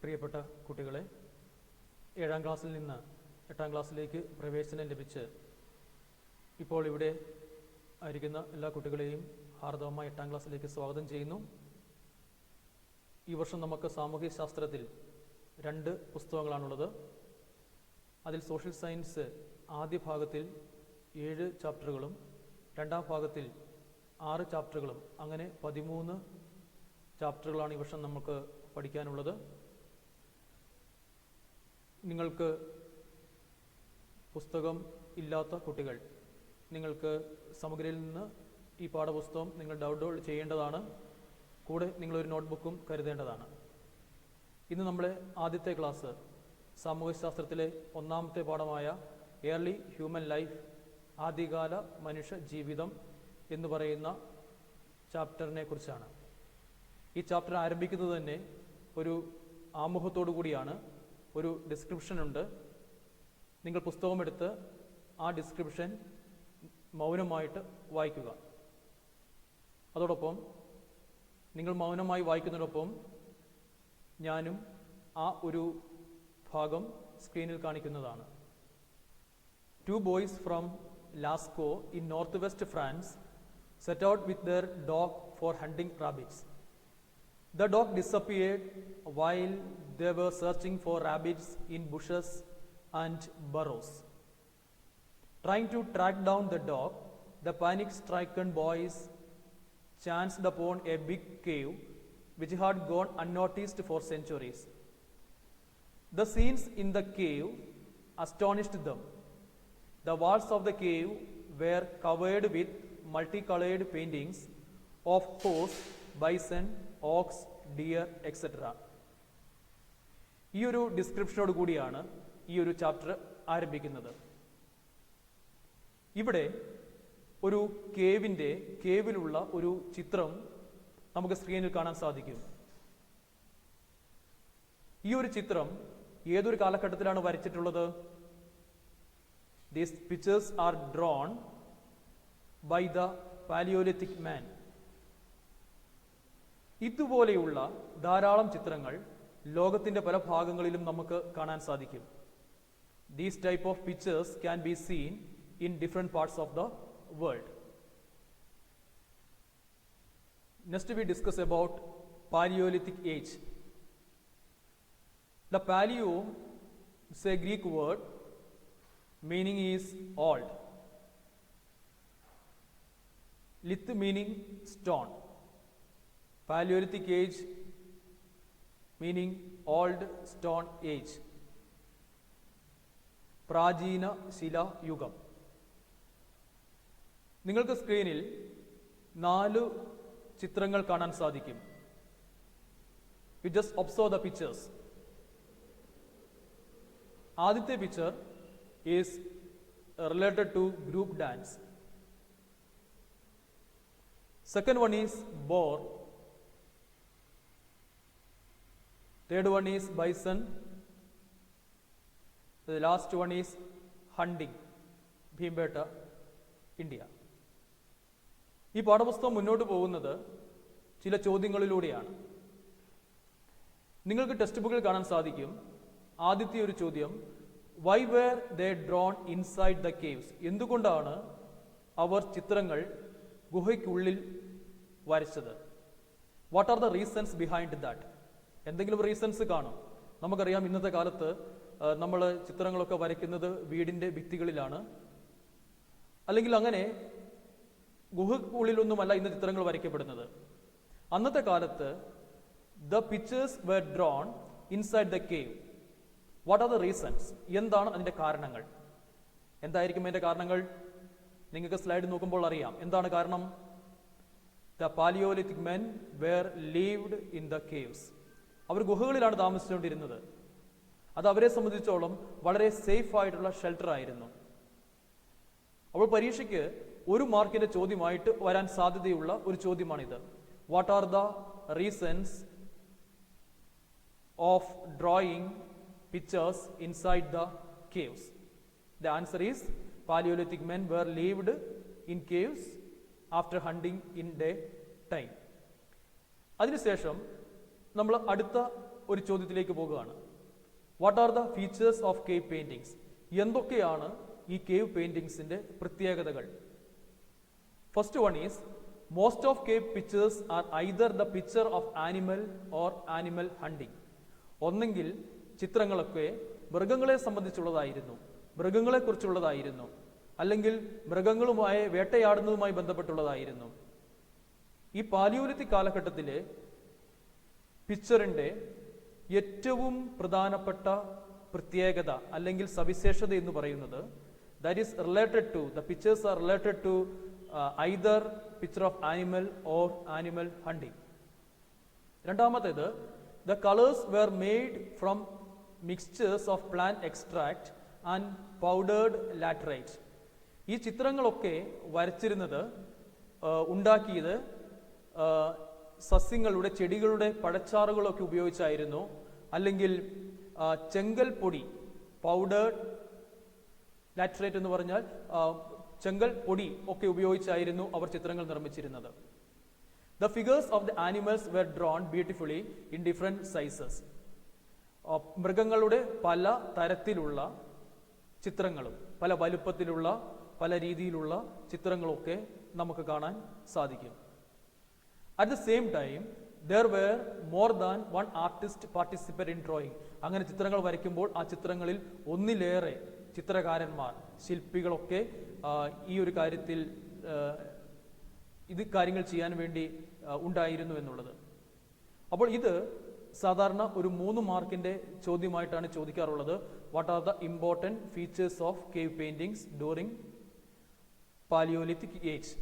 പ്രിയപ്പെട്ട കുട്ടികളെ, 7ാം ക്ലാസ്സിൽ നിന്ന് 8ാം ക്ലാസ്സിലേക്ക് പ്രവേശനം ലഭിച്ച് ഇപ്പോൾ ഇവിടെ ആയിരിക്കുന്ന എല്ലാ കുട്ടികളെയും ഹാർദവമായി 8ാം ക്ലാസ്സിലേക്ക് സ്വാഗതം ചെയ്യുന്നു. ഈ വർഷം നമുക്ക് സാമൂഹ്യ ശാസ്ത്രത്തിൽ 2 പുസ്തകങ്ങളാണുള്ളത്. അതിൽ സോഷ്യൽ സയൻസ് ആദ്യ ഭാഗത്തിൽ 7 ചാപ്റ്ററുകളും 2ാം ഭാഗത്തിൽ 6 ചാപ്റ്ററുകളും, അങ്ങനെ 13 ചാപ്റ്ററുകളാണ് ഈ വർഷം നമുക്ക് പഠിക്കാനുള്ളത്. നിങ്ങൾക്ക് പുസ്തകം ഇല്ലാത്ത കുട്ടികൾ, നിങ്ങൾക്ക് സമഗ്രയിൽ നിന്ന് ഈ പാഠപുസ്തകം നിങ്ങൾ ഡൗൺലോഡ് ചെയ്യേണ്ടതാണ്. കൂടെ നിങ്ങളൊരു നോട്ട്ബുക്കും കരുതേണ്ടതാണ്. ഇന്ന് നമ്മളെ ആദ്യത്തെ ക്ലാസ് സാമൂഹ്യശാസ്ത്രത്തിലെ 1ാമത്തെ പാഠമായ ഏർലി ഹ്യൂമൻ ലൈഫ്, ആദ്യകാല മനുഷ്യ ജീവിതം എന്ന് പറയുന്ന ചാപ്റ്ററിനെ കുറിച്ചാണ്. ഈ ചാപ്റ്റർ ആരംഭിക്കുന്നത് തന്നെ ഒരു ആമുഖത്തോടു കൂടിയാണ്. ഒരു ഡിസ്ക്രിപ്ഷൻ ഉണ്ട്. നിങ്ങൾ പുസ്തകമെടുത്ത് ആ ഡിസ്ക്രിപ്ഷൻ മൗനമായിട്ട് വായിക്കുക. അതോടൊപ്പം നിങ്ങൾ മൗനമായി വായിക്കുന്നതിനൊപ്പം ഞാനും ആ ഒരു ഭാഗം സ്ക്രീനിൽ കാണിക്കുന്നതാണ്. 2 boys from Lascaux in northwest France set out with their dog for hunting rabbits. The dog disappeared while they were searching for rabbits in bushes and burrows. Trying to track down the dog, the panic-stricken boys chanced upon a big cave which had gone unnoticed for centuries. The scenes in the cave astonished them. The walls of the cave were covered with multicolored paintings of horse, bison, ox, deer, etc. ഈ ഒരു ഡിസ്ക്രിപ്ഷനോട് കൂടിയാണ് ഈ ഒരു chapter ആരംഭിക്കുന്നത്. ഇവിടെ ഒരു കേവിലുള്ള ഒരു ചിത്രം നമുക്ക് സ്ക്രീനിൽ കാണാൻ സാധിക്കും. ഈ ഒരു ചിത്രം ഏതൊരു കാലഘട്ടത്തിലാണ് വരച്ചിട്ടുള്ളത്? These pictures are drawn by the Paleolithic man. ഇതുപോലെയുള്ള ധാരാളം ചിത്രങ്ങൾ ലോകത്തിന്റെ പല ഭാഗങ്ങളിലും നമുക്ക് കാണാൻ സാധിക്കും. These type of pictures can be seen in different parts of the world. Next we discuss about Paleolithic age. The paleo is a Greek word, meaning is old. Lith meaning stone. Paleolithic age meaning old stone age. പ്രാചീന ശിലായുഗം. നിങ്ങൾക്ക് സ്ക്രീനിൽ 4 ചിത്രങ്ങൾ കാണാൻ സാധിക്കും. You just observe the pictures. ആദ്യത്തെ picture is related to group dance. Second one is boar. Third one is bison. The last one is hunting. Bhimbeta, India. ഈ പാഠപുസ്തകം മുന്നോട്ട് പോകുന്നത് ചില ചോദ്യങ്ങളിലൂടെയാണ്. നിങ്ങൾക്ക് ടെക്സ്റ്റ് ബുക്കിൽ കാണാൻ സാധിക്കും. ആദ്യത്തെ ഒരു ചോദ്യം, why were they drawn inside the caves? എന്തുകൊണ്ടാണ് അവർ ചിത്രങ്ങൾ ഗുഹയ്ക്കുള്ളിൽ വരച്ചത്? What are the reasons behind that? എന്തെങ്കിലും റീസൺസ് കാണും. നമുക്കറിയാം, ഇന്നത്തെ കാലത്ത് നമ്മൾ ചിത്രങ്ങളൊക്കെ വരയ്ക്കുന്നത് വീടിൻ്റെ ഭിത്തികളിലാണ്. അല്ലെങ്കിൽ അങ്ങനെ ഗുഹയ്ക്കുള്ളിലൊന്നുമല്ല ഇന്ന് ചിത്രങ്ങൾ വരയ്ക്കപ്പെടുന്നത്. അന്നത്തെ കാലത്ത് the pictures were drawn inside the cave. What are the reasons? എന്താണ് അതിൻ്റെ കാരണങ്ങൾ? എന്തായിരിക്കും അതിൻ്റെ കാരണങ്ങൾ? നിങ്ങൾക്ക് സ്ലൈഡ് നോക്കുമ്പോൾ അറിയാം എന്താണ് കാരണം. The Paleolithic men were lived in the caves. അവർ ഗുഹകളിലാണ് താമസിച്ചുകൊണ്ടിരുന്നത്. അത് അവരെ സംബന്ധിച്ചോളം വളരെ സേഫ് ആയിട്ടുള്ള ഷെൽട്ടർ ആയിരുന്നു. അപ്പോൾ പരീക്ഷയ്ക്ക് 1 മാർക്കിന്റെ ചോദ്യമായിട്ട് വരാൻ സാധ്യതയുള്ള ഒരു ചോദ്യമാണിത്. What are the reasons of drawing pictures inside the caves? The answer is Paleolithic men were lived in caves after hunting in day time. അതിനുശേഷം നമ്മൾ അടുത്ത ഒരു ചോദ്യത്തിലേക്ക് പോകുകയാണ്. What are the features of cave paintings? എന്തൊക്കെയാണ് ഈ cave പെയിന്റിങ്സിന്റെ പ്രത്യേകതകൾ? First one is most of cave pictures are either the picture of animal or animal hunting. ഒന്നെങ്കിൽ ചിത്രങ്ങളൊക്കെ മൃഗങ്ങളെ സംബന്ധിച്ചുള്ളതായിരുന്നു, മൃഗങ്ങളെക്കുറിച്ചുള്ളതായിരുന്നു, അല്ലെങ്കിൽ മൃഗങ്ങളുമായി വേട്ടയാടുന്നതുമായി ബന്ധപ്പെട്ടുള്ളതായിരുന്നു. ഈ പാലിയോലിത്തിക് കാലഘട്ടത്തിലെ പിക്ചറിന്റെ ഏറ്റവും പ്രധാനപ്പെട്ട പ്രത്യേകത അല്ലെങ്കിൽ സവിശേഷത എന്ന് പറയുന്നത് that is related to the pictures are related to either picture of animal or animal hunting. രണ്ടാമത്തേത് the colours were made from mixtures of plant extract and powdered laterite. ഈ ചിത്രങ്ങളൊക്കെ വരച്ചിരുന്നത് ഉണ്ടാക്കിയത് സസ്യങ്ങളുടെ ചെടികളുടെ പഴച്ചാറുകളൊക്കെ ഉപയോഗിച്ചായിരുന്നു, അല്ലെങ്കിൽ ചെങ്കൽ പൊടി, പൗഡേർഡ് ലാറ്ററൈറ്റ് എന്ന് പറഞ്ഞാൽ ചെങ്കൽ പൊടി ഒക്കെ ഉപയോഗിച്ചായിരുന്നു അവർ ചിത്രങ്ങൾ നിർമ്മിച്ചിരുന്നത്. The figures of the animals were drawn beautifully in different sizes. മൃഗങ്ങളുടെ പല തരത്തിലുള്ള ചിത്രങ്ങളും പല വലുപ്പത്തിലുള്ള പല രീതിയിലുള്ള ചിത്രങ്ങളൊക്കെ നമുക്ക് കാണാൻ സാധിക്കും. At the same time, there were more than one artist participate in drawing. അങ്ങനെ ചിത്രങ്ങൾ വരയ്ക്കുമ്പോൾ ആ ചിത്രങ്ങളിൽ ഒന്നിലേറെ ചിത്രകാരന്മാർ, ശില്പികളൊക്കെ ഈ ഒരു കാര്യത്തിൽ കാര്യങ്ങൾ ചെയ്യാൻ വേണ്ടി ഉണ്ടായിരുന്നു എന്നുള്ളത്. അപ്പോൾ ഇത് സാധാരണ ഒരു 3 മാർക്കിന്റെ ചോദ്യമായിട്ടാണ് ചോദിക്കാറുള്ളത്. What are the important features of cave paintings during Palaeolithic age?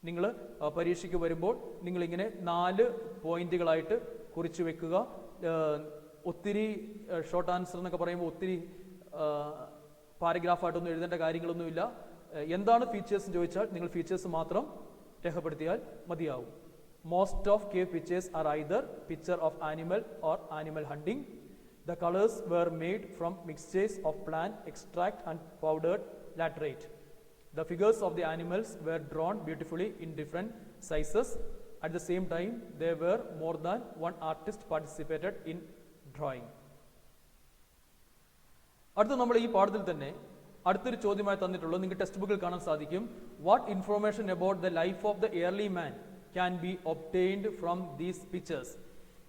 നിങ്ങൾ പരീക്ഷയ്ക്ക് വരുമ്പോൾ നിങ്ങളിങ്ങനെ 4 പോയിന്റുകളായിട്ട് കുറിച്ചു വെക്കുക. ഒത്തിരി ഷോർട്ട് ആൻസർ എന്നൊക്കെ പറയുമ്പോൾ ഒത്തിരി പാരഗ്രാഫായിട്ടൊന്നും എഴുതേണ്ട കാര്യങ്ങളൊന്നുമില്ല. എന്താണ് ഫീച്ചേഴ്സ് എന്ന് ചോദിച്ചാൽ നിങ്ങൾ ഫീച്ചേഴ്സ് മാത്രം രേഖപ്പെടുത്തിയാൽ മതിയാവും. Most of cave pictures are either picture of animal or animal hunting. The colours were made from mixtures of plant extract and powdered laterite. The figures of the animals were drawn beautifully in different sizes. At the same time, there were more than one artist participated in drawing. അടുത്ത നമ്മൾ ഈ പാഠത്തിൽ തന്നെ അടുത്തൊരു ചോദ്യമായി തന്നിട്ടുള്ളത് നിങ്ങൾക്ക് text ബുക്കിൽ കാണാൻ സാധിക്കും. What information about the life of the early man can be obtained from these pictures?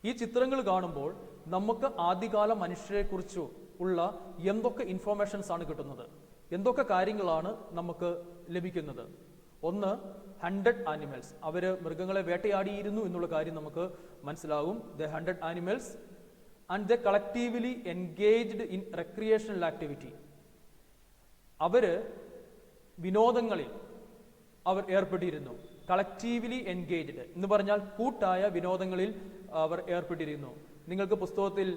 ഈ ചിത്രങ്ങൾ കാണുമ്പോൾ നമുക്ക് ആദ്യകാല മനുഷ്യരെക്കുറിച്ച് ഉള്ള എന്തൊക്കെ ഇൻഫർമേഷൻസ് ആണ് കിട്ടുന്നത്, എന്തൊക്കെ കാര്യങ്ങളാണ് നമുക്ക് ലഭിക്കുന്നത്? ഒന്ന്, 100 ആനിമൽസ്, അവർ മൃഗങ്ങളെ വേട്ടയാടിയിരുന്നു എന്നുള്ള കാര്യം നമുക്ക് മനസ്സിലാകും. The 100 animals and the collectively engaged in recreational activity. അവര് വിനോദങ്ങളിൽ അവർ ഏർപ്പെട്ടിരുന്നു. കളക്റ്റീവ്ലി എൻഗേജ്ഡ് എന്ന് പറഞ്ഞാൽ കൂട്ടായ വിനോദങ്ങളിൽ അവർ ഏർപ്പെട്ടിരുന്നു. നിങ്ങൾക്ക് പുസ്തകത്തിൽ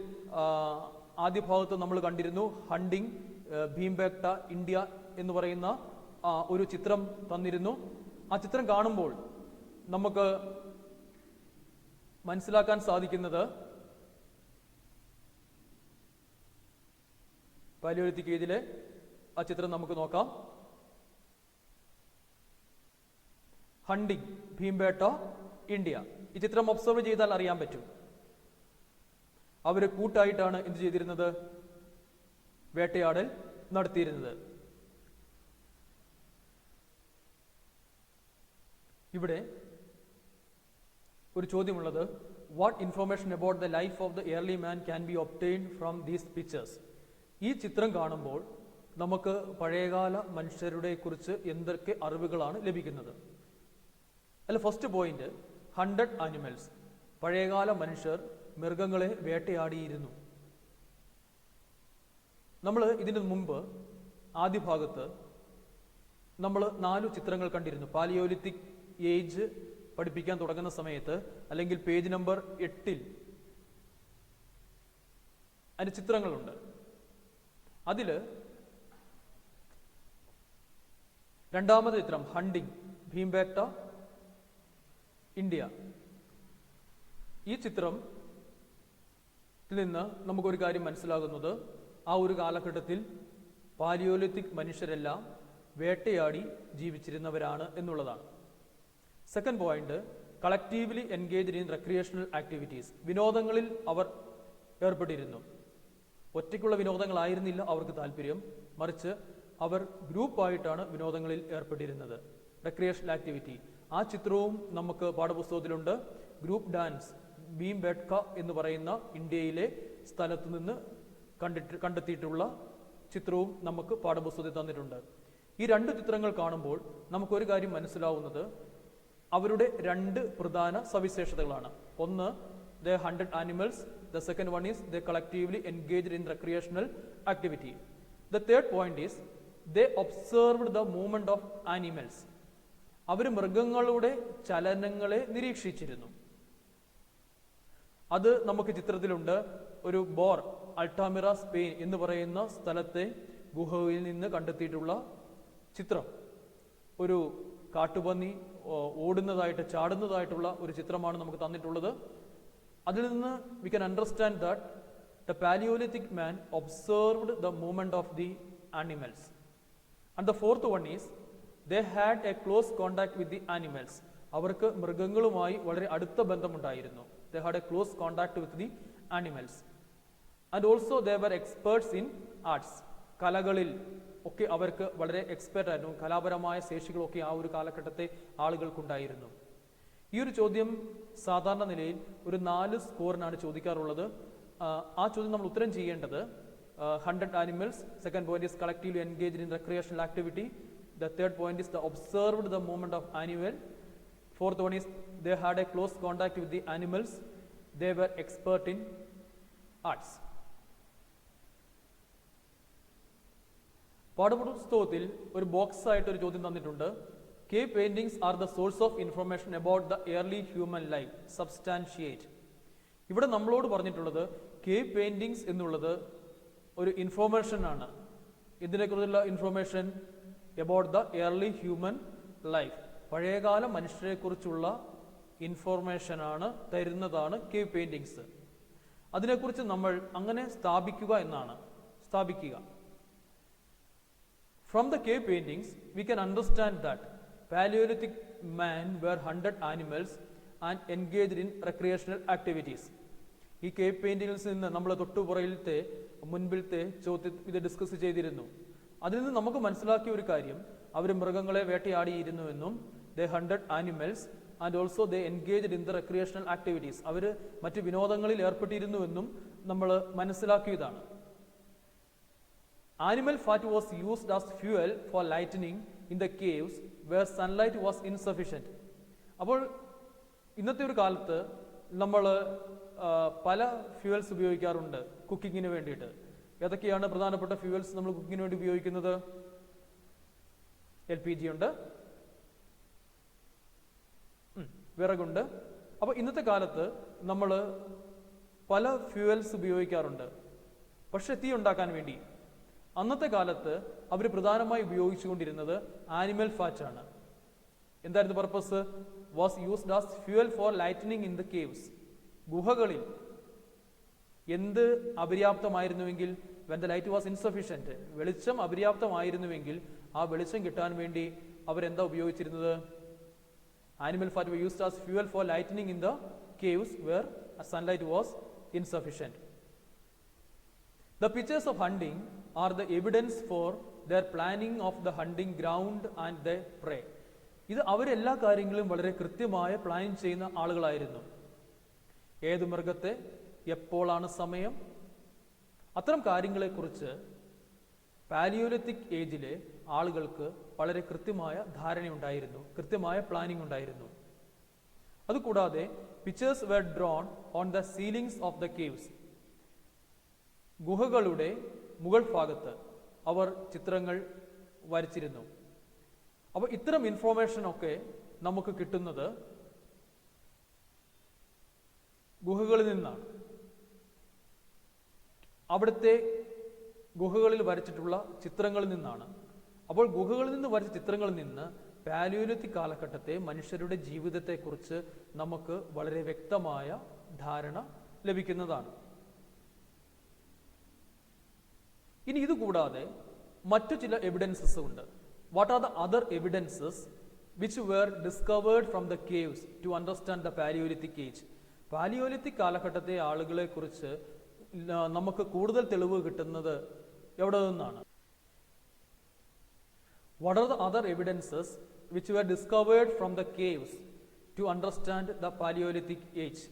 ആദ്യ ഭാഗത്ത് നമ്മൾ കണ്ടിരുന്നു ഹണ്ടിങ്, ഭീംബേട്ട ഇന്ത്യ എന്ന് പറയുന്ന ഒരു ചിത്രം തന്നിരുന്നു. ആ ചിത്രം കാണുമ്പോൾ നമുക്ക് മനസ്സിലാക്കാൻ സാധിക്കുന്നത് പാലിയോലിത്തിക് ഏജിലെ ആ ചിത്രം നമുക്ക് നോക്കാം. Hunting, Bhimbetka India. ഈ ചിത്രം ഒബ്സർവ് ചെയ്താൽ അറിയാൻ പറ്റും. അവര് കൂട്ടായിട്ടാണ് എന്ത് ചെയ്തിരുന്നത്? വേട്ടയാടൽ നടത്തിയിരുന്നത്. ഇവിടെ ഒരു ചോദ്യമുള്ളത്, what information about the life of the early man can be obtained from these pictures? ഈ ചിത്രം കാണുമ്പോൾ നമുക്ക് പഴയകാല മനുഷ്യരുടെ കുറിച്ച് എന്തൊക്കെ അറിവുകളാണ് ലഭിക്കുന്നത്? അല്ല, ഫസ്റ്റ് പോയിന്റ് 100 ആനിമൽസ്. പഴയകാല മനുഷ്യർ മൃഗങ്ങളെ വേട്ടയാടിയിരുന്നു. നമ്മൾ ഇതിനു മുമ്പ് ആദ്യ ഭാഗത്ത് നമ്മൾ 4 ചിത്രങ്ങൾ കണ്ടിരുന്നു. പാലിയോലിത്തിക് ഏജ് പഠിപ്പിക്കാൻ തുടങ്ങുന്ന സമയത്ത്, അല്ലെങ്കിൽ പേജ് നമ്പർ 8 അതിന് ചിത്രങ്ങളുണ്ട്. അതില് രണ്ടാമത്തെ ചിത്രം ഹണ്ടിങ്, ഭീംബേട്ട ഇന്ത്യ. ഈ ചിത്രത്തിൽ നിന്ന് നമുക്കൊരു കാര്യം മനസ്സിലാകുന്നത്, ആ ഒരു കാലഘട്ടത്തിൽ പാലിയോലിത്തിക് മനുഷ്യരെല്ലാം വേട്ടയാടി ജീവിച്ചിരുന്നവരാണ് എന്നുള്ളതാണ്. Second point, collectively engaged in recreational activities. വിനോദങ്ങളിൽ അവർ ഏർപ്പെട്ടിരുന്നു. ഒറ്റയ്ക്കുള്ള വിനോദങ്ങളായിരുന്നില്ല അവർക്ക് താല്പര്യം, മറിച്ച് അവർ ഗ്രൂപ്പായിട്ടാണ് വിനോദങ്ങളിൽ ഏർപ്പെട്ടിരുന്നത്. റെക്രിയേഷണൽ ആക്ടിവിറ്റി, ആ ചിത്രവും നമുക്ക് പാഠപുസ്തകത്തിലുണ്ട്. ഗ്രൂപ്പ് ഡാൻസ് ഭീംബേട്ക എന്ന് പറയുന്ന ഇന്ത്യയിലെ സ്ഥലത്ത് നിന്ന് കണ്ടെത്തിയിട്ടുള്ള ചിത്രവും നമുക്ക് പാഠപുസ്തകത്തിൽ തന്നിട്ടുണ്ട്. ഈ രണ്ട് ചിത്രങ്ങൾ കാണുമ്പോൾ നമുക്കൊരു കാര്യം മനസ്സിലാവുന്നത് അവരുടെ രണ്ട് പ്രധാന സവിശേഷതകളാണ്. ഒന്ന്, the 100 animals. The second one is they collectively engaged in recreational activity. The third point is they observed the movement of animals. അവർ മൃഗങ്ങളുടെ ചലനങ്ങളെ നിരീക്ഷിച്ചിരുന്നു. അത് നമുക്ക് ചിത്രത്തിലുണ്ട്. ഒരു ബോർ, അൾട്ടാമിറ സ്പെയിൻ എന്ന് പറയുന്ന സ്ഥലത്തെ ഗുഹയിൽ നിന്ന് കണ്ടെത്തിയിട്ടുള്ള ചിത്രം. ഒരു കാട്ടുപന്നി ഓടുന്നതായിട്ട് ചാടുന്നതായിട്ടുള്ള ഒരു ചിത്രമാണ് നമുക്ക് തന്നിട്ടുള്ളത്. അതിൽ നിന്ന് we can understand that the Palaeolithic man observed the movement of the animals. And the fourth one is they had a close contact with the animals. അവർക്ക് മൃഗങ്ങളുമായി വളരെ അടുത്ത ബന്ധമുണ്ടായിരുന്നു. They had a close contact with the animals. And also they were experts in arts. കലകളിൽ ഒക്കെ അവർക്ക് വളരെ expert ആയിരുന്നു. കലാപരമായ ശേഷികളൊക്കെ ആ ഒരു കാലഘട്ടത്തെ ആളുകൾക്കുണ്ടായിരുന്നു. ഈ ഒരു ചോദ്യം സാധാരണ നിലയിൽ ഒരു 4 സ്കോറിനാണ് ചോദിക്കാറുള്ളത്. ആ ചോദ്യം നമ്മൾ ഉത്തരം ചെയ്യേണ്ടത് 100 animals. Second point is collectively engaged in recreational activity. The third point is the observed the movement of animal. Fourth one is they had a close contact with the animals. They were expert in arts. പാഠപുസ്തകത്തിൽ ഒരു box ആയിട്ട് ഒരു ചോദ്യം തന്നിട്ടുണ്ട്. Cave paintings are the source of information about the early human life. Substantiate. ഇവിടെ നമ്മളോട് പറഞ്ഞിട്ടുള്ളത് cave paintings എന്നുള്ളത് ഒരു ഇൻഫോർമേഷൻ ആണ്. ഇതിനെക്കുറിച്ചുള്ള information about the early human life, പഴയകാല മനുഷ്യരെക്കുറിച്ചുള്ള ഇൻഫോർമേഷനാണ് തരുന്നതാണ് കേവ് പെയിന്റിങ്സ്. അതിനെക്കുറിച്ച് നമ്മൾ അങ്ങനെ സ്ഥാപിക്കുക എന്നാണ്. സ്ഥാപിക്കുക. From the cave paintings, we can understand that Paleolithic man were 100 animals and engaged in recreational activities. ഈ കേവ് പെയിന്റിങ്സിൽ നിന്ന് നമ്മൾ തൊട്ടുപുറയിലത്തെ മുൻപിലത്തെ ചോദ്യം ഇത് ഡിസ്കസ് ചെയ്തിരുന്നു. അതിൽ നിന്ന് നമുക്ക് മനസ്സിലാക്കിയ ഒരു കാര്യം, അവർ മൃഗങ്ങളെ വേട്ടയാടിയിരുന്നുവെന്നും they 100 animals and also they engaged in the recreational activities. അവർ മറ്റ് വിനോദങ്ങളിൽ ഏർപ്പെട്ടിരുന്നുവെന്നും നമ്മൾ മനസ്സിലാക്കിയതാണ്. Animal fat was used as fuel for lightning in the caves where sunlight was insufficient. അപ്പോൾ ഇന്നത്തെ ഒരു കാലത്ത് നമ്മൾ പല ഫ്യൂവൽസ് ഉപയോഗിക്കാറുണ്ട് കുക്കിങ്ങിന് വേണ്ടിയിട്ട്. ഏതൊക്കെയാണ് പ്രധാനപ്പെട്ട ഫ്യൂവൽസ് നമ്മൾ കുക്കിങ്ങിന് വേണ്ടി ഉപയോഗിക്കുന്നത്? LPG ഉണ്ട്, വിറകുണ്ട്. അപ്പോൾ ഇന്നത്തെ കാലത്ത് നമ്മൾ പല ഫ്യൂവൽസ് ഉപയോഗിക്കാറുണ്ട്. പക്ഷെ തീ ഉണ്ടാക്കാൻ വേണ്ടി അന്നത്തെ കാലത്ത് അവർ പ്രധാനമായി ഉപയോഗിച്ചുകൊണ്ടിരുന്നത് ആനിമൽ ഫാറ്റ് ആണ്. എന്തായിരുന്നു purpose? Was used as fuel for lightening in the caves. ഗുഹകളിൽ എന്ത് അപര്യാപ്തമായിരുന്നുവെങ്കിൽ, when the light was insufficient, വെളിച്ചം അപര്യാപ്തമായിരുന്നുവെങ്കിൽ ആ വെളിച്ചം കിട്ടാൻ വേണ്ടി അവരെന്താ ഉപയോഗിച്ചിരുന്നത്? Animal fat were used as fuel for lightning in the caves where sunlight was insufficient. The pictures of hunting are the evidence for their planning of the hunting ground and their prey. ഇത് അവരെല്ലാ കാര്യങ്ങളും വളരെ കൃത്യമായ plan ചെയ്യുന്ന ആളുകളായിരുന്നു. ഏത് മൃഗത്തെ എപ്പോഴാണ് സമയം, അത്തരം കാര്യങ്ങളെക്കുറിച്ച് പാലിയോലിത്തിക് ഏജിലെ ആളുകൾക്ക് വളരെ കൃത്യമായ ധാരണയുണ്ടായിരുന്നു, കൃത്യമായ പ്ലാനിംഗ് ഉണ്ടായിരുന്നു. അതുകൂടാതെ pictures were drawn on the ceilings of the caves. ഗുഹകളുടെ മുകൾ ഭാഗത്ത് അവർ ചിത്രങ്ങൾ വരച്ചിരുന്നു. അപ്പോൾ ഇത്തരം ഇൻഫോർമേഷനൊക്കെ നമുക്ക് കിട്ടുന്നത് ഗുഹകളിൽ നിന്നാണ്. അവിടുത്തെ ഗുഹകളിൽ വരച്ചിട്ടുള്ള ചിത്രങ്ങളിൽ നിന്നാണ്. അപ്പോൾ ഗുഹകളിൽ നിന്ന് വരച്ച ചിത്രങ്ങളിൽ നിന്ന് പാലിയോലിത്തിക് കാലഘട്ടത്തെ മനുഷ്യരുടെ ജീവിതത്തെക്കുറിച്ച് നമുക്ക് വളരെ വ്യക്തമായ ധാരണ ലഭിക്കുന്നതാണ്. ഇനി ഇതുകൂടാതെ മറ്റു ചില എവിഡൻസസ് ഉണ്ട്. What are the other evidences which were discovered from the caves to understand the Palaeolithic age? Palaeolithic കാലഘട്ടത്തെ ആളുകളെ കുറിച്ച് നമുക്ക് കൂടുതൽ തെളിവ് കിട്ടുന്നത് എവിടെ നിന്നാണ്? What are the other evidences which were discovered from the caves to understand the Paleolithic age?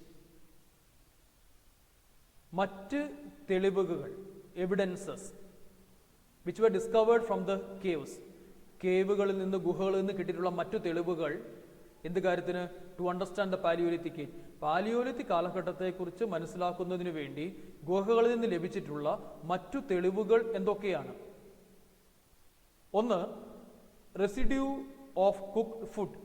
മറ്റ് തെളിവുകൾ, evidences which were discovered from the caves, കേവുകളിൽ നിന്ന്, ഗുഹകളിൽ നിന്ന് കിട്ടിയിട്ടുള്ള മറ്റു തെളിവുകൾ എന്ത് കാര്യത്തിന്? To understand the Palaeolithic age, Palaeolithic കാലഘട്ടത്തെക്കുറിച്ച് മനസ്സിലാക്കുന്നതിന് വേണ്ടി ഗുഹകളിൽ നിന്ന് ലഭിച്ചിട്ടുള്ള മറ്റു തെളിവുകൾ എന്തൊക്കെയാണ്? ഒന്ന്, റെസിഡ്യൂ ഓഫ് കുക്ക്ഡ് ഫുഡ്.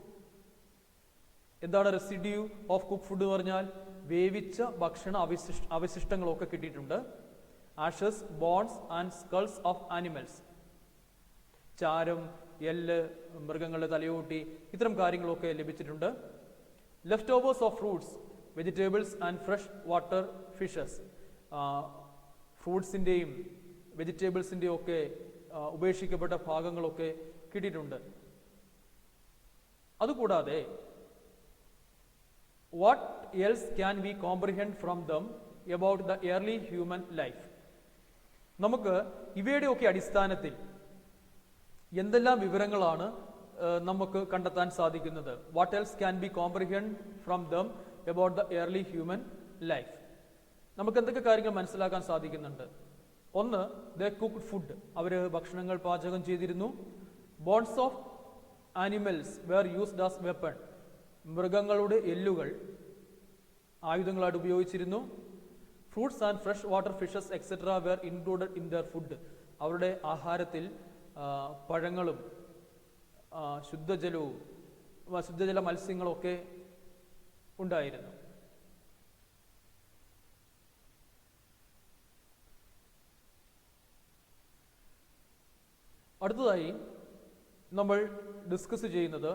എന്താണ് റെസിഡ്യൂ ഓഫ് കുക്ക് ഫുഡ് എന്ന് പറഞ്ഞാൽ? വേവിച്ച ഭക്ഷണ അവശിഷ്ടങ്ങളൊക്കെ കിട്ടിയിട്ടുണ്ട്. Ashes, bones and skulls of animals, ചാരം, എല്ല്, മൃഗങ്ങളുടെ തലയോട്ടി, ഇത്തരം കാര്യങ്ങളൊക്കെ ലഭിച്ചിട്ടുണ്ട്. Leftovers of fruits, vegetables and fresh water fishes, ഫ്രൂട്ട്സിൻ്റെയും വെജിറ്റബിൾസിൻ്റെയും ഒക്കെ ഉപേക്ഷിക്കപ്പെട്ട ഭാഗങ്ങളൊക്കെ കിട്ടിയിട്ടുണ്ട്. അതുകൂടാതെ what else can we comprehend from them about the early human life? നമുക്ക് ഇവയുടെയൊക്കെ അടിസ്ഥാനത്തിൽ എന്തെല്ലാം വിവരങ്ങളാണ് നമുക്ക് കണ്ടെത്താൻ സാധിക്കുന്നത്? What else can be comprehend from them about the early human life? നമുക്ക് എന്തൊക്കെ കാര്യങ്ങൾ മനസ്സിലാക്കാൻ സാധിക്കുന്നുണ്ട്? ഒന്ന്, ദ കുക്ക്ഡ് ഫുഡ്, അവർ ഭക്ഷണങ്ങൾ പാചകം ചെയ്തിരുന്നു. Bones of animals were used as weapon, മൃഗങ്ങളുടെ എല്ലുകൾ ആയുധങ്ങളായിട്ട് ഉപയോഗിച്ചിരുന്നു. Fruits and fresh water fishes etcetera were included in their food, അവരുടെ ആഹാരത്തിൽ പഴങ്ങളും ശുദ്ധജല മത്സ്യങ്ങളൊക്കെ ഉണ്ടായിരുന്നു. അടുത്തതായി നമ്മൾ ഡിസ്കസ് ചെയ്യുന്നത്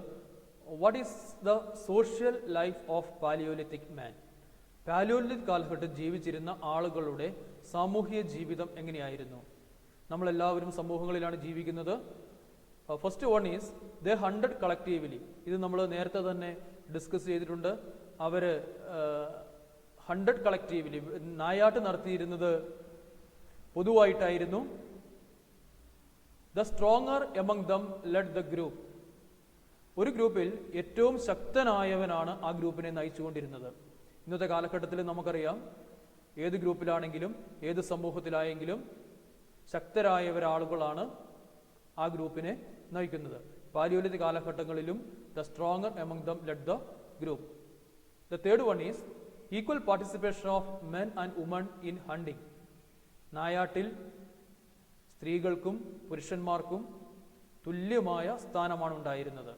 what is the social life of Palaeolithic man. Palaeolithic കാലഘട്ടത്തിൽ ജീവിച്ചിരുന്ന ആളുകളുടെ സാമൂഹിക ജീവിതം എങ്ങനെയായിരുന്നു? നമ്മളെല്ലാവരും സമൂഹങ്ങളിലാണ് ജീവിക്കുന്നത്. First one is they hunted collectively. ഇത് നമ്മൾ നേരത്തെ തന്നെ ഡിസ്കസ് ചെയ്തിട്ടുണ്ട്. അവർ ഹണ്ടഡ് കളക്റ്റീവ്ലി, നായാട്ട് നടത്തിയിരുന്നത് പൊതുവായിട്ടായിരുന്നു. The stronger among them led the group. ഒരു ഗ്രൂപ്പിൽ ഏറ്റവും ശക്തനായവനാണ് ആ ഗ്രൂപ്പിനെ നയിച്ചുകൊണ്ടിരുന്നത്. ഇന്നത്തെ കാലഘട്ടത്തിൽ നമുക്കറിയാം, ഏത് ഗ്രൂപ്പിലാണെങ്കിലും ഏത് സമൂഹത്തിലായെങ്കിലും ശക്തരായവരാളുകളാണ് ആ ഗ്രൂപ്പിനെ നയിക്കുന്നത്. പാലിയോലിത്തിക് കാലഘട്ടങ്ങളിലും the stronger among them led the group. The third one is equal participation of men and woman in hunting. നായാട്ടിൽ സ്ത്രീകൾക്കും പുരുഷന്മാർക്കും തുല്യമായ സ്ഥാനമാണ് ഉണ്ടായിരുന്നത്.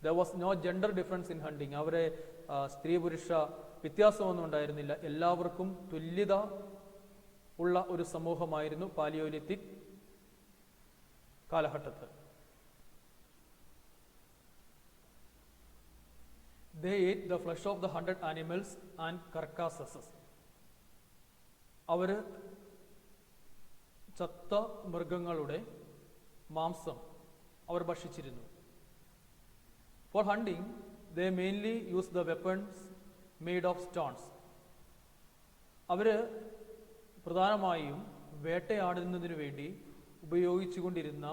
There was no gender difference in hunting. അവരെ സ്ത്രീ പുരുഷ വ്യത്യാസമൊന്നും ഉണ്ടായിരുന്നില്ല. എല്ലാവർക്കും തുല്യത ഉള്ള ഒരു സമൂഹമായിരുന്നു പാലിയോലിത്തിക് കാലഘട്ടത്തിൽ. They ate the flesh of the hunted animals and carcasses. അവർ ചത്ത മൃഗങ്ങളുടെ മാംസം അവർ ഭക്ഷിച്ചിരുന്നു. For hunting, they mainly used the weapons made of stones. അവർ പ്രധാനമായും വേട്ടയാടുന്നതിനു വേണ്ടി ഉപയോഗിച്ചുകൊണ്ടിരുന്ന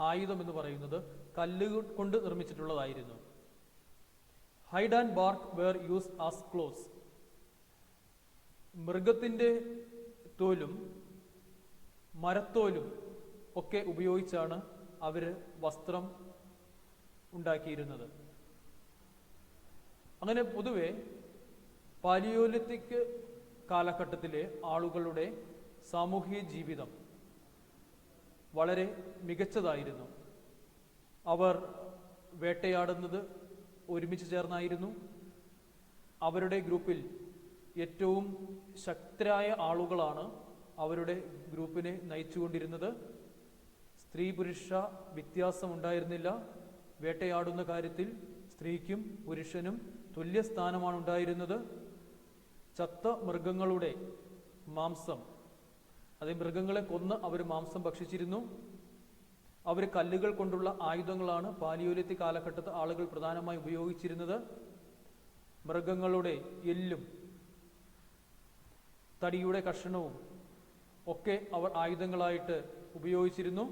ആയുധം എന്ന് പറയുന്നത് കല്ലുകൾ കൊണ്ട് നിർമ്മിച്ചിട്ടുള്ളതായിരുന്നു. Hide and bark were used as clothes. മൃഗത്തിൻ്റെ തോലും മരത്തോലും ഒക്കെ ഉപയോഗിച്ചാണ് അവർ വസ്ത്രം ഉണ്ടാക്കിയിരുന്നത്. അങ്ങനെ പൊതുവെ പാലിയോലിത്തിക് കാലഘട്ടത്തിലെ ആളുകളുടെ സാമൂഹിക ജീവിതം വളരെ മികച്ചതായിരുന്നു. അവർ വേട്ടയാടുന്നത് ഒരുമിച്ച് ചേർന്നായിരുന്നു. അവരുടെ ഗ്രൂപ്പിൽ ഏറ്റവും ശക്തരായ ആളുകളാണ് അവരുടെ ഗ്രൂപ്പിനെ നയിച്ചുകൊണ്ടിരുന്നത്. സ്ത്രീ പുരുഷ വ്യത്യാസം ഉണ്ടായിരുന്നില്ല. വേട്ടയാടുന്ന കാര്യത്തിൽ സ്ത്രീക്കും പുരുഷനും തുല്യസ്ഥാനമാണ് ഉണ്ടായിരുന്നത്. ചത്ത മൃഗങ്ങളുടെ മാംസം, അതേ മൃഗങ്ങളെ കൊന്ന് അവർ മാംസം ഭക്ഷിച്ചിരുന്നു. അവർ കല്ലുകൾ കൊണ്ടുള്ള ആയുധങ്ങളാണ് പാലിയോലിത്തിക് കാലഘട്ടത്തിൽ ആളുകൾ പ്രധാനമായി ഉപയോഗിച്ചിരുന്നത്. മൃഗങ്ങളുടെ എല്ലും തടിയുടെ കഷണവും ഒക്കെ അവർ ആയുധങ്ങളായിട്ട് ഉപയോഗിച്ചിരുന്നു.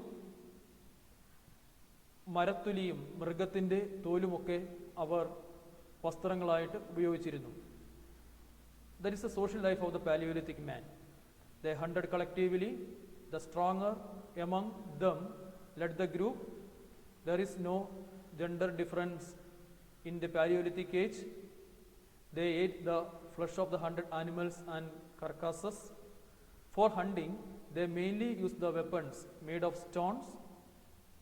മരത്തുലിയും മൃഗത്തിൻ്റെ തോലുമൊക്കെ അവർ വസ്ത്രങ്ങളായിട്ട് ഉപയോഗിച്ചിരുന്നു. That is the social life of the Paleolithic man. They hunted collectively. The stronger among them led the group. There is no gender difference in the Paleolithic age. They ate the flesh of the hunted animals and carcasses. For hunting, they mainly used the weapons made of stones.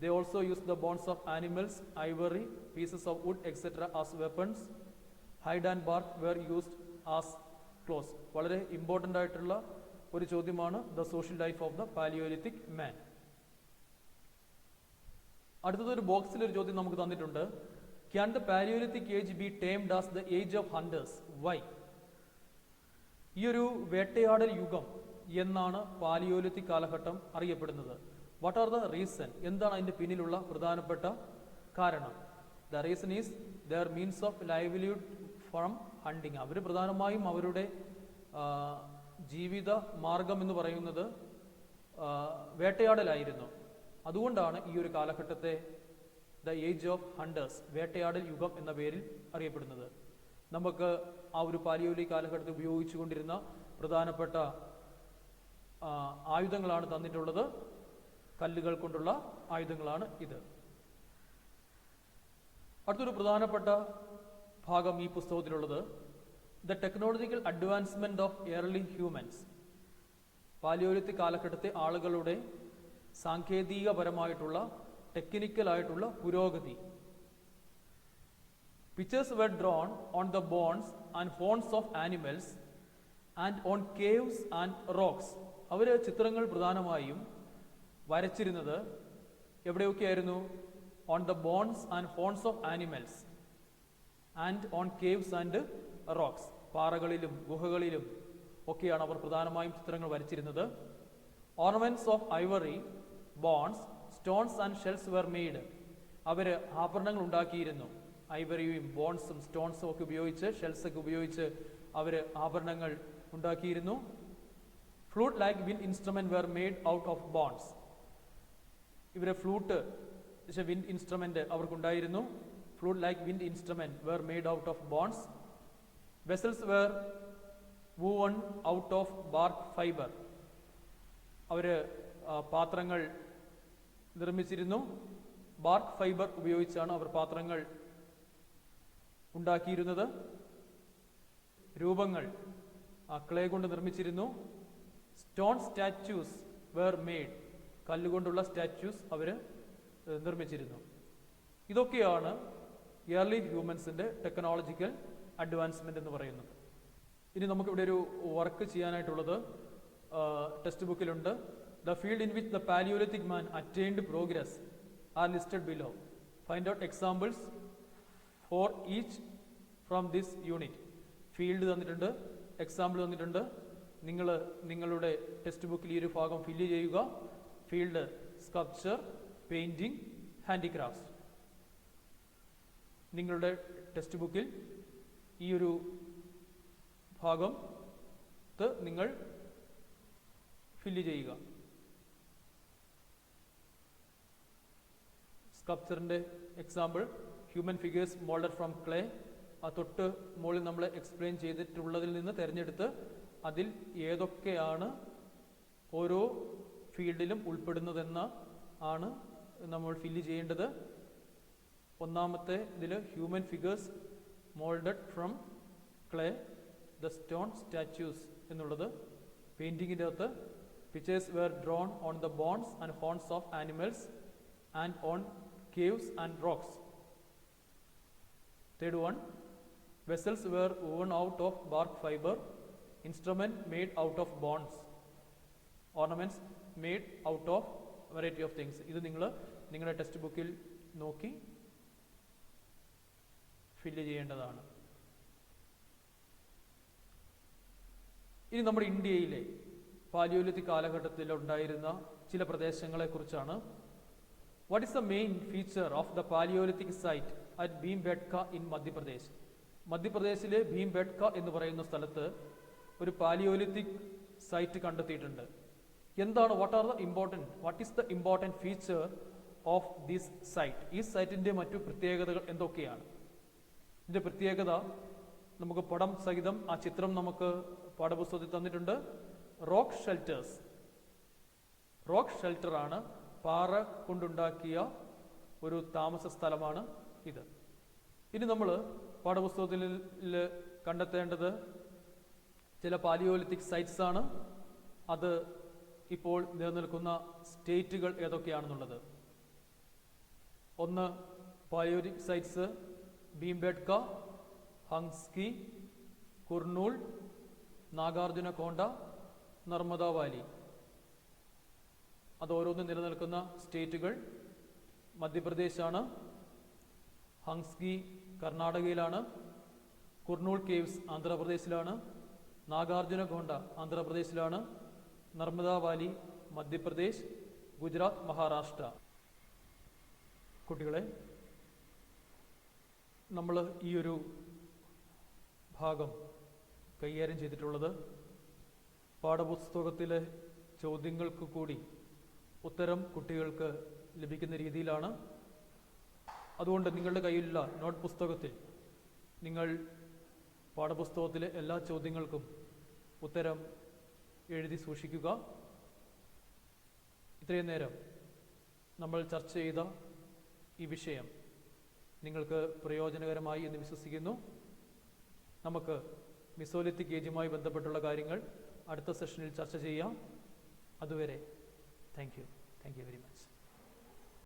They also used the bones of animals, ivory, pieces of wood, etc. as weapons. Hide and bark were used as clothes. വളരെ important ആയിട്ടുള്ള ഒരു ചോദ്യമാണ് the social life of the Palaeolithic man. അടുത്തതൊരു ബോക്സിൽ ഒരു ചോദ്യം നമുക്ക് തന്നിട്ടുണ്ട്. Can the Palaeolithic age be termed as the age of hunters? Why? ഈ ഒരു വേട്ടയാടൽ യുഗം എന്നാണ് പാലിയോലിത്തിക് കാലഘട്ടം അറിയപ്പെടുന്നത്. What are the reason? എന്താണ് അതിൻ്റെ പിന്നിലുള്ള പ്രധാനപ്പെട്ട കാരണം? The reason is their means of livelihood from hunting. അവർ പ്രധാനമായും അവരുടെ ജീവിത മാർഗം എന്ന് പറയുന്നത് വേട്ടയാടലായിരുന്നു. അതുകൊണ്ടാണ് ഈ ഒരു കാലഘട്ടത്തെ ദ ഏജ് ഓഫ് ഹണ്ടേഴ്സ്, വേട്ടയാടൽ യുഗം എന്ന പേരിൽ അറിയപ്പെടുന്നത്. നമുക്ക് ആ ഒരു പാലിയോലിക് കാലഘട്ടത്തിൽ ഉപയോഗിച്ചുകൊണ്ടിരുന്ന പ്രധാനപ്പെട്ട ആയുധങ്ങളാണ് തന്നിട്ടുള്ളത്. കല്ലുകൾ കൊണ്ടുള്ള ആയുധങ്ങളാണ് ഇത്. അടുത്തൊരു പ്രധാനപ്പെട്ട ഭാഗം ഈ പുസ്തകത്തിലുള്ളത് the technological advancement of early humans. Palaeolithic കാലഘട്ടത്തെ ആളുകളുടെ സാങ്കേതികപരമായിട്ടുള്ള ടെക്നിക്കലായിട്ടുള്ള പുരോഗതി. Pictures were drawn on the bones and horns of animals and on caves and rocks. അവർ ചിത്രങ്ങൾ പ്രധാനമായും വരച്ചിരുന്നത് എവിടെയൊക്കെയായിരുന്നു? On the bones and horns of animals and on caves and rocks. പാറകളിലും ഗുഹകളിലും ഒക്കെയാണ് അവർ പ്രധാനമായും ചിത്രങ്ങൾ വരച്ചിരുന്നത്. Ornaments of ivory, bones, stones and shells were made. അവർ ആഭരണങ്ങൾ ഉണ്ടാക്കിയിരുന്നു. ഐവറിയും ബോൺസും സ്റ്റോൺസും ഒക്കെ ഉപയോഗിച്ച്, ഷെൽസ് ഒക്കെ ഉപയോഗിച്ച് അവർ ആഭരണങ്ങൾ ഉണ്ടാക്കിയിരുന്നു. Flute like wind instrument were made out of bones. ഇവരെ ഫ്ലൂട്ട് വിൻഡ് ഇൻസ്ട്രുമെന്റ് അവർക്കുണ്ടായിരുന്നു. Flute like wind instrument were made out of bones. Vessels were woven out of bark fibre. അവർ പാത്രങ്ങൾ നിർമ്മിച്ചിരുന്നു. ബാർക്ക് ഫൈബർ ഉപയോഗിച്ചാണ് അവർ പാത്രങ്ങൾ ഉണ്ടാക്കിയിരുന്നത്. രൂപങ്ങൾ ക്ലേ കൊണ്ട് നിർമ്മിച്ചിരുന്നു. Stone statues were made. കല്ലുകൊണ്ടുള്ള സ്റ്റാച്യൂസ് അവർ നിർമ്മിച്ചിരുന്നു. ഇതൊക്കെയാണ് ഏർലി ഹ്യൂമൻസിൻ്റെ ടെക്നോളജിക്കൽ അഡ്വാൻസ്മെന്റ് എന്ന് പറയുന്നത്. ഇനി നമുക്കിവിടെ ഒരു വർക്ക് ചെയ്യാനായിട്ടുള്ളത് ടെക്സ്റ്റ് ബുക്കിലുണ്ട്. The field in which the Palaeolithic man attained progress are listed below. Find out examples for each from this unit. Field തന്നിട്ടുണ്ട്, എക്സാമ്പിൾ തന്നിട്ടുണ്ട്. നിങ്ങൾ നിങ്ങളുടെ ടെക്സ്റ്റ് ബുക്കിൽ ഈ ഒരു ഭാഗം ഫില്ല് ചെയ്യുക. Field sculpture, painting, handicrafts. നിങ്ങളുടെ ടെക്സ്റ്റ് ബുക്കിൽ ഈ ഒരു ഭാഗം നിങ്ങൾ ഫില്ല് ചെയ്യുക. സ്കൾപ്ചറിൻ്റെ example human figures moulded from clay. ആ തൊട്ട് മുകളിൽ നമ്മൾ എക്സ്പ്ലെയിൻ ചെയ്തിട്ടുള്ളതിൽ നിന്ന് തിരഞ്ഞെടുത്ത് അതിൽ ഏതൊക്കെയാണ് ഓരോ ഫീൽഡിലും ഉൾപ്പെടുന്നതെന്ന് ആണ് നമ്മൾ ഫില്ല് ചെയ്യേണ്ടത്. ഒന്നാമത്തെ ഇതിൽ human figures moulded from clay, the stone statues എന്നുള്ളത്. പെയിൻറ്റിങ്ങിൻ്റെ അകത്ത് pictures were drawn on the bones and horns of animals and on caves and rocks. Third one, vessels were woven out of bark fiber, instrument made out of bones, ornaments made out of variety of things. ഇത് നിങ്ങൾ നിങ്ങളുടെ text ബുക്കിൽ നോക്കി fill ചെയ്യേണ്ടതാണ്. ഇനി നമ്മുടെ ഇന്ത്യയിലെ Palaeolithic കാലഘട്ടത്തിൽ ഉണ്ടായിരുന്ന ചില പ്രദേശങ്ങളെ കുറിച്ചാണ്. What is the main feature of the palaeolithic site at Bhimbetka in Madhya Pradesh? മധ്യപ്രദേശിലെ ഭീംബെട്ക എന്ന് പറയുന്ന സ്ഥലത്ത് ഒരു പാലിയോലിത്തിക് സൈറ്റ് കണ്ടെത്തിയിട്ടുണ്ട്. എന്താണ് what is the important feature of this site? ഈ സൈറ്റിൻ്റെ മറ്റു പ്രത്യേകതകൾ എന്തൊക്കെയാണ്? ഇതിൻ്റെ പ്രത്യേകത നമുക്ക് പടം സഹിതം ആ ചിത്രം നമുക്ക് പാഠപുസ്തകത്തിൽ തന്നിട്ടുണ്ട്. റോക്ക് ഷെൽട്ടറാണ്, പാറ കൊണ്ടുണ്ടാക്കിയ ഒരു താമസ സ്ഥലമാണ് ഇത്. ഇനി നമ്മൾ പാഠപുസ്തകത്തിൽ കണ്ടെത്തേണ്ടത് ചില പാലിയോലിത്തിക് സൈറ്റ്സ് ആണ്. അത് ഇപ്പോൾ നിലനിൽക്കുന്ന സ്റ്റേറ്റുകൾ ഏതൊക്കെയാണെന്നുള്ളത്. ഒന്ന് Palaeolithic sites ഭീംബേട്ക, ഹംസ്കി, Kurnool, നാഗാർജുനകൊണ്ട, Narmada Valley. അത് ഓരോന്നും നിലനിൽക്കുന്ന സ്റ്റേറ്റുകൾ. മധ്യപ്രദേശാണ്, ഹംസ്കി കർണാടകയിലാണ്, കുർണൂൾ കേവ്സ് ആന്ധ്രാപ്രദേശിലാണ്, നാഗാർജുനകൊണ്ട ആന്ധ്രാപ്രദേശിലാണ്, നർമ്മദ വാലി മധ്യപ്രദേശ്, ഗുജറാത്ത്, മഹാരാഷ്ട്ര. കുട്ടികളെ, നമ്മൾ ഈ ഒരു ഭാഗം കൈകാര്യം ചെയ്തിട്ടുള്ളത് പാഠപുസ്തകത്തിലെ ചോദ്യങ്ങൾക്ക് കൂടി ഉത്തരം കുട്ടികൾക്ക് ലഭിക്കുന്ന രീതിയിലാണ്. അതുകൊണ്ട് നിങ്ങളുടെ കയ്യിലുള്ള നോട്ട് പുസ്തകത്തിൽ നിങ്ങൾ പാഠപുസ്തകത്തിലെ എല്ലാ ചോദ്യങ്ങൾക്കും ഉത്തരം എഴുതി സൂക്ഷിക്കുക. ഇത്രയും നേരം നമ്മൾ ചർച്ച ചെയ്ത ഈ വിഷയം നിങ്ങൾക്ക് പ്രയോജനകരമായി എന്ന് വിശ്വസിക്കുന്നു. നമുക്ക് മിസോലിത്തിക് ഏജുമായി ബന്ധപ്പെട്ടുള്ള കാര്യങ്ങൾ അടുത്ത സെഷനിൽ ചർച്ച ചെയ്യാം. അതുവരെ താങ്ക് യു വെരി മച്ച്.